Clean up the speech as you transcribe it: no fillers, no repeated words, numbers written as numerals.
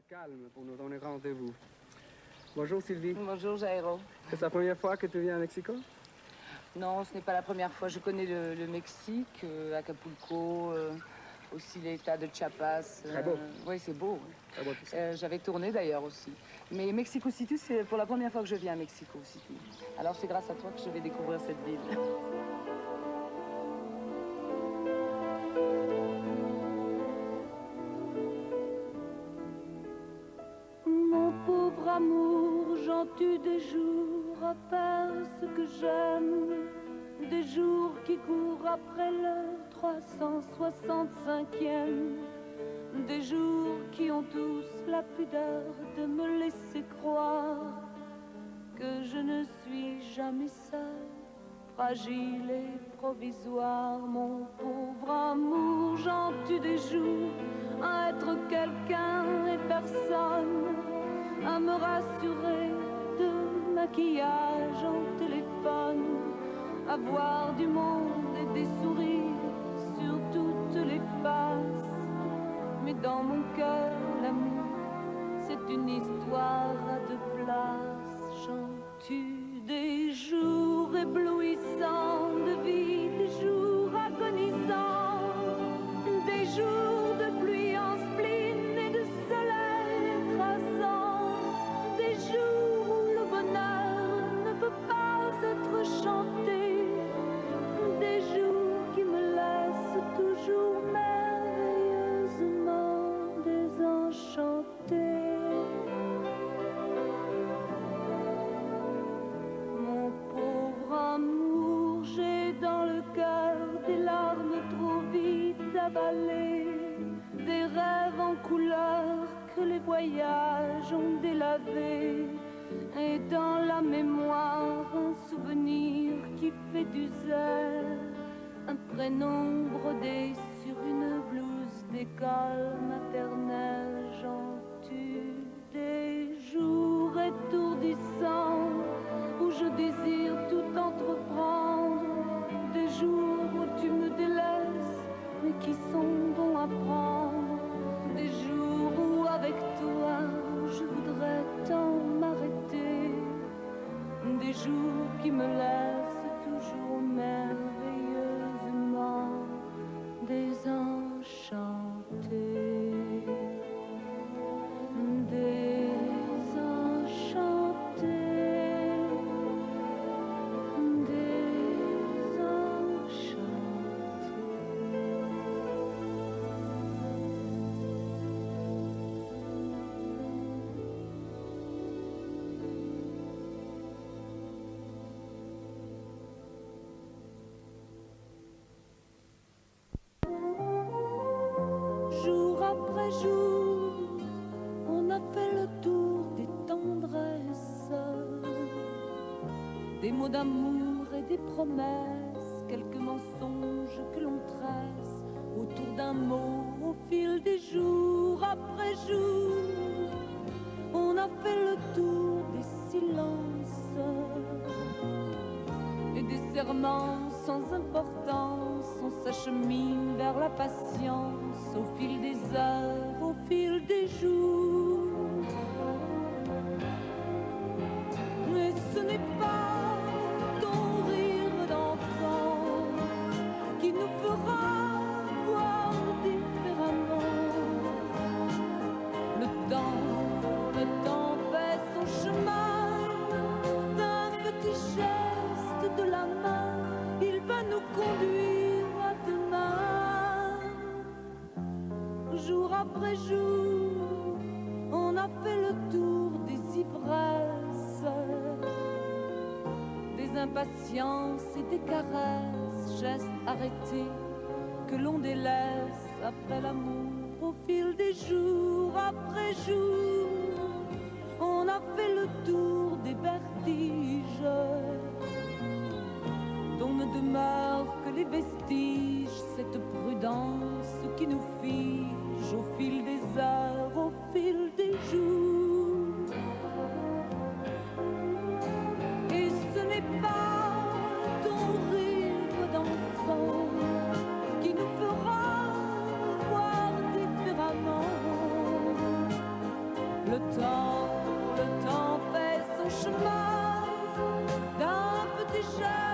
Calme pour nos rendez-vous. Bonjour Sylvie. Bonjour Jairo. C'est la première fois que tu viens à Mexico? Non, ce n'est pas la première fois. Je connais le Mexique, Acapulco, aussi l'État de Chiapas. Très beau. Oui, c'est beau. Très beau tout ça. J'avais tourné d'ailleurs aussi. Mais Mexico City, c'est pour la première fois que je viens à Mexico City. Alors c'est grâce à toi que je vais découvrir cette ville. Mon pauvre amour, j'en tue des jours à faire ce que j'aime. Des jours qui courent après le 365e. Des jours qui ont tous la pudeur de me laisser croire que je ne suis jamais seule, fragile et provisoire. Mon pauvre amour, j'en tue des jours à être quelqu'un et personne, à me rassurer de maquillage en téléphone, à voir du monde et des sourires sur toutes les faces. Mais dans mon cœur, l'amour, c'est une histoire à deux places. J'en tue des jours éblouissants de vie, des jours agonisants, des jours de pluie en spleen et de soleil écrasant, des jours où le bonheur ne peut pas être chanté, des jours qui me laissent toujours merveilleusement désenchantée. Mon pauvre amour, j'ai dans le cœur des larmes trop vite avalées, des rêves en couleur que les voyages ont délavés, et dans la mémoire un souvenir qui fait du zèle, un prénom brodé sur une blouse d'école maternelle. J'en tue des jours étourdissants où je désire tout entreprendre, des jours où tu me délaisses mais qui sont bons à prendre, des jours où avec toi je voudrais tant m'arrêter, des jours qui me laissent toujours merveilleusement désenchantée. Jour après jour, on a fait le tour des tendresses, des mots d'amour et des promesses, quelques mensonges que l'on tresse autour d'un mot au fil des jours après jour. On a fait le tour des silences et des serments sans importance. On s'achemine vers la patience au fil des heures, au fil des jours. Mais ce n'est pas ton rire d'enfant qui nous fera voir différemment. Le temps fait son chemin d'un petit geste de la main. Il va nous conduire à demain. Jour après jour, on a fait le tour des ivresses, des impatiences et des caresses, gestes arrêtés que l'on délaisse après l'amour au fil des jours après jours. On a fait le tour des vertiges dont ne demeurent que les vestiges, cette prudence qui nous fige au fil des heures, au fil des jours. Et ce n'est pas ton rire d'enfant qui nous fera voir différemment. Le temps fait son chemin d'un petit chat.